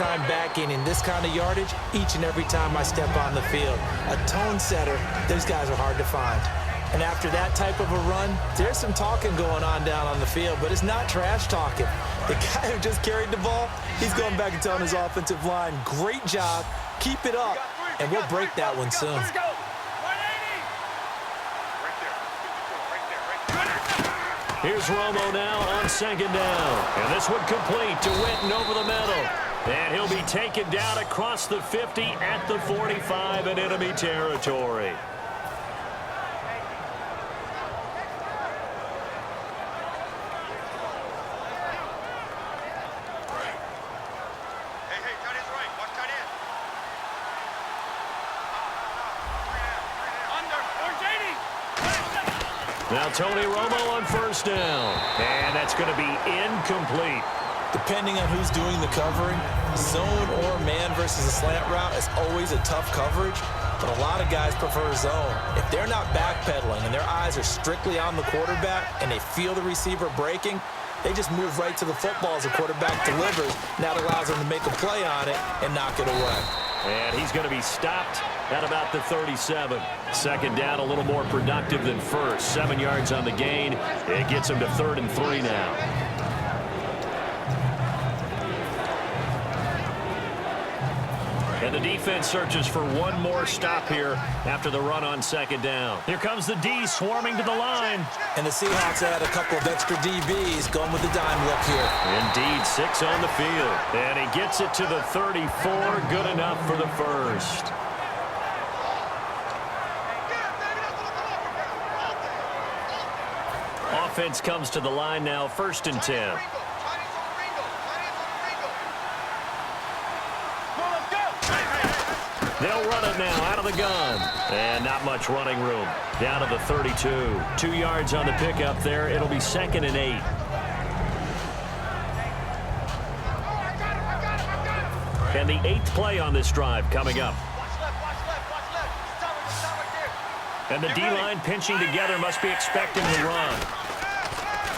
time back gaining this kind of yardage each and every time I step on the field. A tone setter, those guys are hard to find. And after that type of a run, there's some talking going on down on the field, but it's not trash talking. The guy who just carried the ball, he's going back and telling his offensive line, great job, keep it up, and we'll break that one soon. Here's Romo now on second down. And this one complete to Witten over the middle. And he'll be taken down across the 50 at the 45 in enemy territory. Now Tony Romo on first down. And that's going to be incomplete. Depending on who's doing the covering, zone or man versus a slant route is always a tough coverage, but a lot of guys prefer zone. If they're not backpedaling and their eyes are strictly on the quarterback and they feel the receiver breaking, they just move right to the football as the quarterback delivers, and that allows them to make a play on it and knock it away. And he's going to be stopped at about the 37. Second down, a little more productive than first. 7 yards on the gain. It gets him to 3rd and 3 now. And the defense searches for one more stop here after the run on second down. Here comes the D swarming to the line. And the Seahawks add a couple of extra DBs going with the dime look here. Indeed, 6 on the field. And he gets it to the 34. Good enough for the first. Offense comes to the line now, 1st and 10. They'll run it now out of the gun. And not much running room. Down to the 32. 2 yards on the pickup there. It'll be 2nd and 8. And the 8th play on this drive coming up. And the D-line pinching together, must be expecting the run.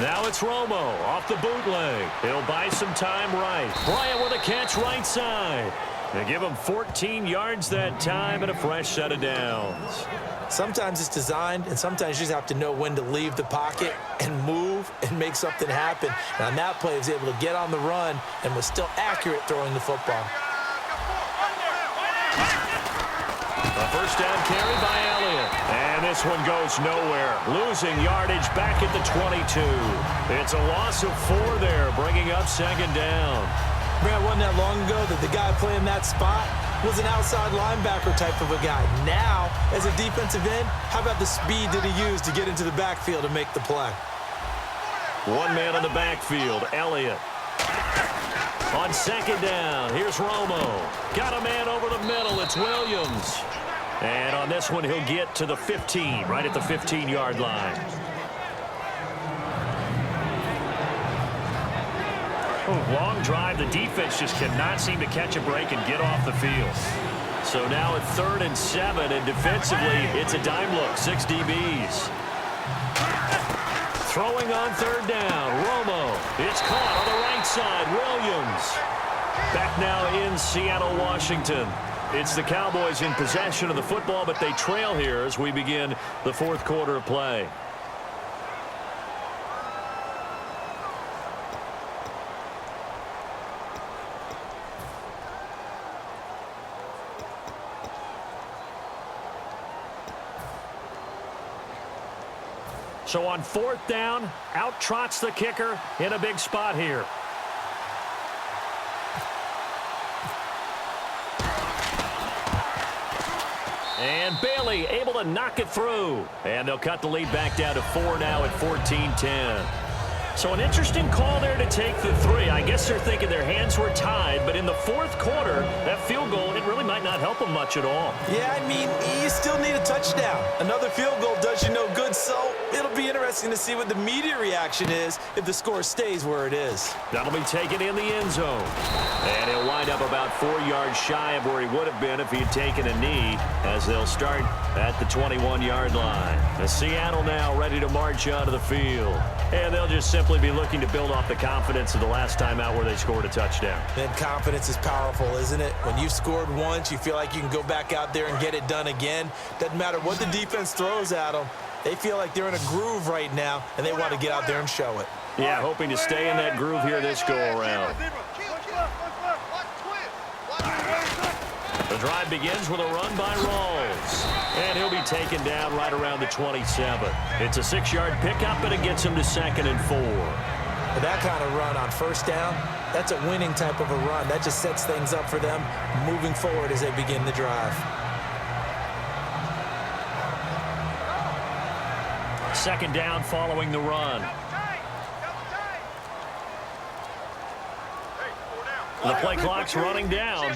Now it's Romo off the bootleg. He'll buy some time right. Bryant with a catch right side. They give him 14 yards that time and a fresh set of downs. Sometimes it's designed, and sometimes you just have to know when to leave the pocket and move and make something happen. And on that play, he was able to get on the run and was still accurate throwing the football. A first down carry by Elliott. And this one goes nowhere. Losing yardage back at the 22. It's a loss of 4 there, bringing up second down. Brad, wasn't that long ago that the guy playing that spot was an outside linebacker type of a guy. Now, as a defensive end, how about the speed that he used to get into the backfield and make the play? One man on the backfield, Elliott. On second down, here's Romo. Got a man over the middle, it's Williams. And on this one, he'll get to the 15, right at the 15-yard line. Long drive. The defense just cannot seem to catch a break and get off the field. So now it's 3rd and 7, and defensively, it's a dime look. 6 DBs. Throwing on 3rd down. Romo. It's caught on the right side. Williams. Back now in Seattle, Washington. It's the Cowboys in possession of the football, but they trail here as we begin the 4th quarter of play. So on 4th down, out trots the kicker in a big spot here. And Bailey able to knock it through. And they'll cut the lead back down to 4 now at 14-10. So an interesting call there to take the 3. I guess they're thinking their hands were tied, but in the 4th quarter, that field goal, it really might not help them much at all. Yeah, I mean, you still need a touchdown. Another field goal does you no good, so it'll be interesting to see what the media reaction is if the score stays where it is. That'll be taken in the end zone. And he'll wind up about 4 yards shy of where he would have been if he had taken a knee, as they'll start at the 21-yard line. The Seattle now ready to march onto the field. And they'll just simply be looking to build off the confidence of the last time out where they scored a touchdown. And confidence is powerful, isn't it? When you've scored once, you feel like you can go back out there and get it done again. Doesn't matter what the defense throws at them. They feel like they're in a groove right now, and they want to get out there and show it. Yeah, hoping to stay in that groove here this go-around. The drive begins with a run by Rawls. And he'll be taken down right around the 27. It's a 6-yard pickup, and it gets him to 2nd and 4. But that kind of run on first down, that's a winning type of a run. That just sets things up for them moving forward as they begin the drive. 2nd down following the run. The play clock's running down.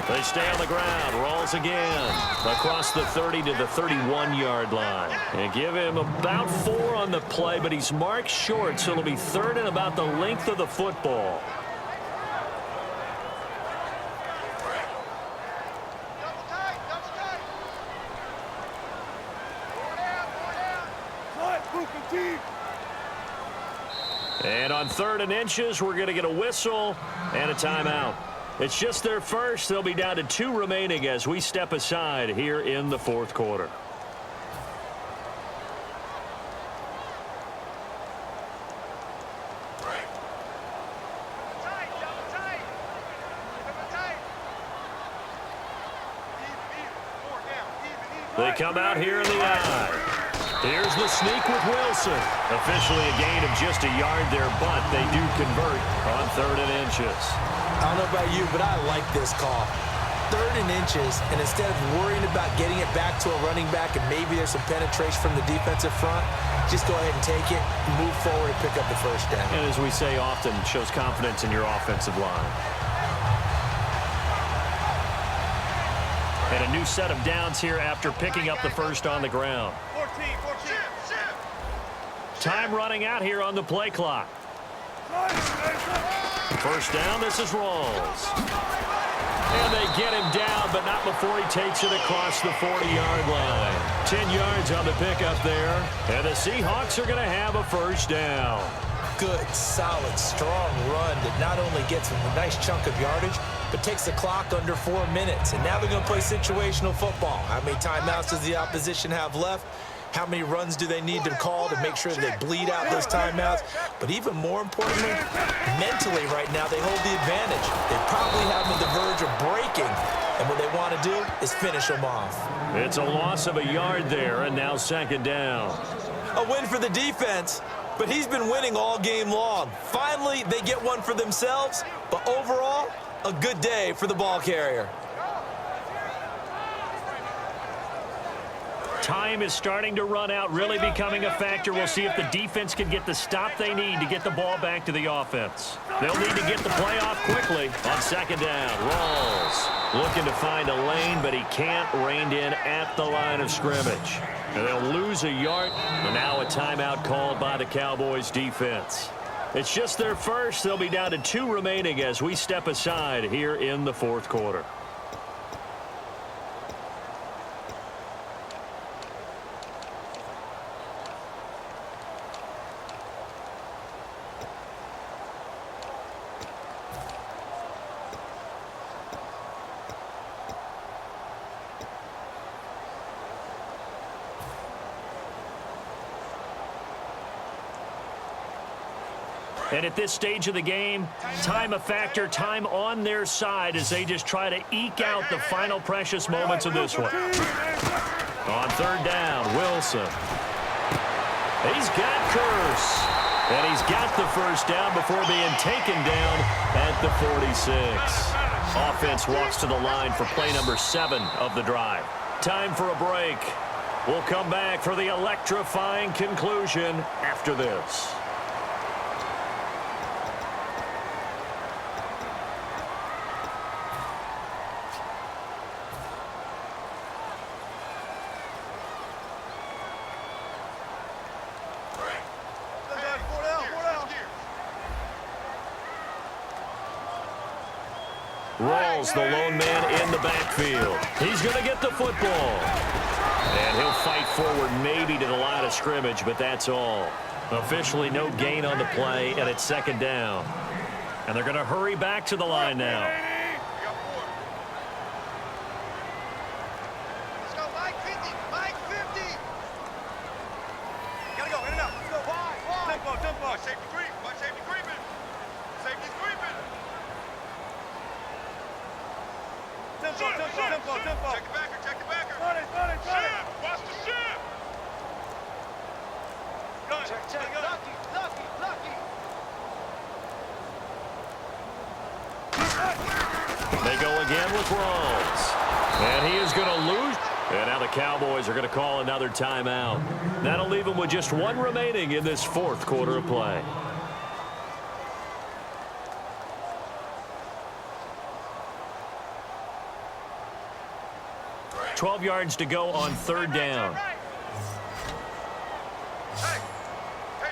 They stay on the ground. Rawls again. Across the 30 to the 31-yard line. And give him about 4 on the play, but he's marked short, so it'll be 3rd and about the length of the football. And on 3rd and inches, we're going to get a whistle and a timeout. It's just their first. They'll be down to 2 remaining as we step aside here in the 4th quarter. They come out here in the eye. Here's the sneak with Wilson. Officially a gain of just a yard there, but they do convert on 3rd and inches. I don't know about you, but I like this call. 3rd and inches, and instead of worrying about getting it back to a running back and maybe there's some penetration from the defensive front, just go ahead and take it, move forward, and pick up the first down. And as we say often, shows confidence in your offensive line. And a new set of downs here after picking up the first on the ground. 14. Time running out here on the play clock. First down, this is Rawls. And they get him down, but not before he takes it across the 40-yard line. 10 yards on the pickup there. And the Seahawks are going to have a first down. Good, solid, strong run that not only gets a nice chunk of yardage, but takes the clock under 4 minutes. And now they're going to play situational football. How many timeouts does the opposition have left? How many runs do they need to call to make sure they bleed out those timeouts? But even more importantly, mentally right now, they hold the advantage. They probably have them at the verge of breaking. And what they want to do is finish them off. It's a loss of a yard there, and now 2nd down. A win for the defense, but he's been winning all game long. Finally, they get one for themselves, but overall, a good day for the ball carrier. Time is starting to run out, really becoming a factor. We'll see if the defense can get the stop they need to get the ball back to the offense. They'll need to get the play off quickly on 2nd down. Rawls looking to find a lane, but he can't, reined in at the line of scrimmage. And they'll lose a yard, and now a timeout called by the Cowboys defense. It's just their first. They'll be down to 2 remaining as we step aside here in the 4th quarter. And at this stage of the game, time a factor, time on their side as they just try to eke out the final precious moments of this one. On 3rd down, Wilson. He's got Curse. And he's got the first down before being taken down at the 46. Offense walks to the line for play number 7 of the drive. Time for a break. We'll come back for the electrifying conclusion after this. Rolls the lone man in the backfield. He's going to get the football. And he'll fight forward maybe to the line of scrimmage, but that's all. Officially no gain on the play, and it's second down. And they're going to hurry back to the line now. Let's go, Mike 50, Mike 50. Gotta go, in and out. Let's go, wide. Tempo. Watch safety creeping. Safety's creeping. Tempo. Check it backer. Run it. Ship, watch the ship. Check. Lucky. They go again with Rolls. And he is going to lose. And now the Cowboys are going to call another timeout. That'll leave them with just one remaining in this fourth quarter of play. $12 yards to go on third down. Hey,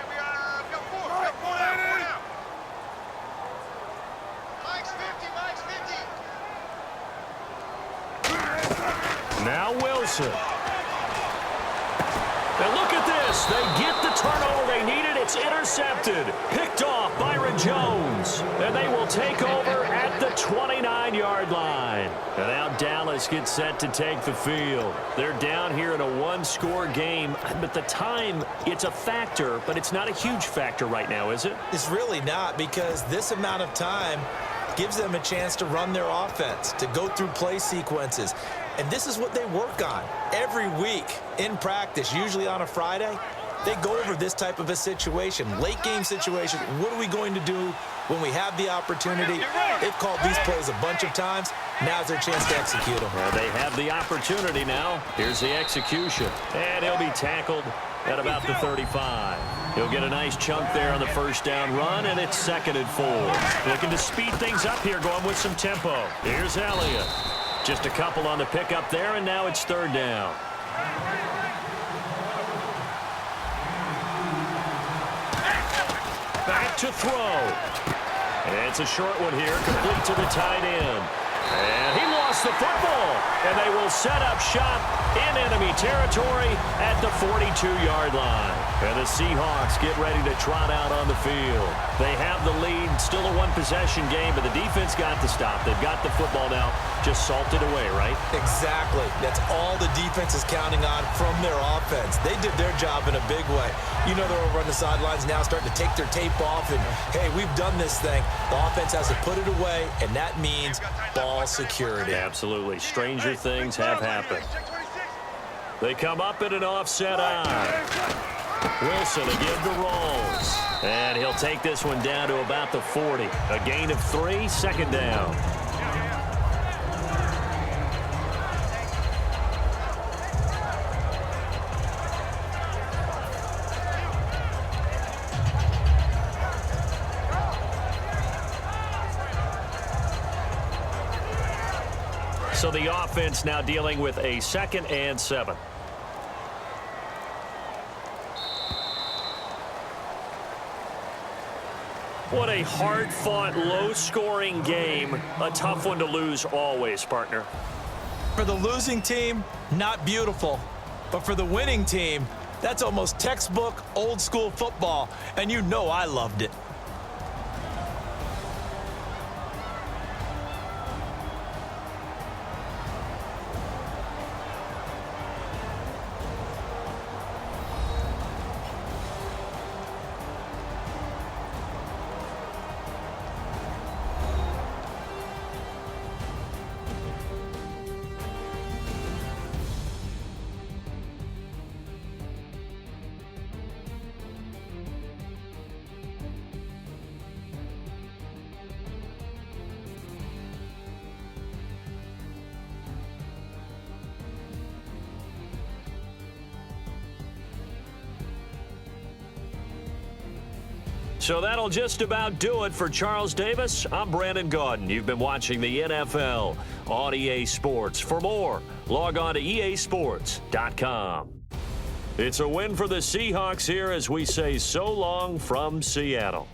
we got four now. Mike's 50. Now Wilson. And look at this. They get the turnover they needed. It's intercepted. Picked off Byron Jones. And they will take over at the 29-yard line. And now Dallas gets set to take the field. They're down here in a one-score game. But the time, it's a factor, but it's not a huge factor right now, is it? It's really not, because this amount of time gives them a chance to run their offense, to go through play sequences. And this is what they work on every week in practice, usually on a Friday. They go over this type of a situation, late game situation. What are we going to do when we have the opportunity? They've called these plays a bunch of times. Now's their chance to execute them. Well, they have the opportunity now. Here's the execution. And he'll be tackled at about the 35. He'll get a nice chunk there on the first down run, and it's 2nd and 4. Looking to speed things up here, going with some tempo. Here's Elliott. Just a couple on the pickup there, and now it's 3rd down. Back to throw. And it's a short one here, complete to the tight end. And he lost the football. And they will set up shop in enemy territory at the 42-yard line. And the Seahawks get ready to trot out on the field. They have the lead, still a one-possession game, but the defense got the stop. They've got the football now, just salted away, right? Exactly. That's all the defense is counting on from their offense. They did their job in a big way. You know they're over on the sidelines now starting to take their tape off and, hey, we've done this thing. The offense has to put it away, and that means ball security. Absolutely. Stranger things have happened. They come up in an offset eye. Wilson again to Rolls. And he'll take this one down to about the 40. A gain of 3, 2nd down. So the offense now dealing with a 2nd and 7. What a hard-fought, low-scoring game. A tough one to lose always, partner. For the losing team, not beautiful. But for the winning team, that's almost textbook old-school football. And you know I loved it. So that'll just about do it for Charles Davis. I'm Brandon Gaudin. You've been watching the NFL on EA Sports. For more, log on to easports.com. It's a win for the Seahawks here as we say so long from Seattle.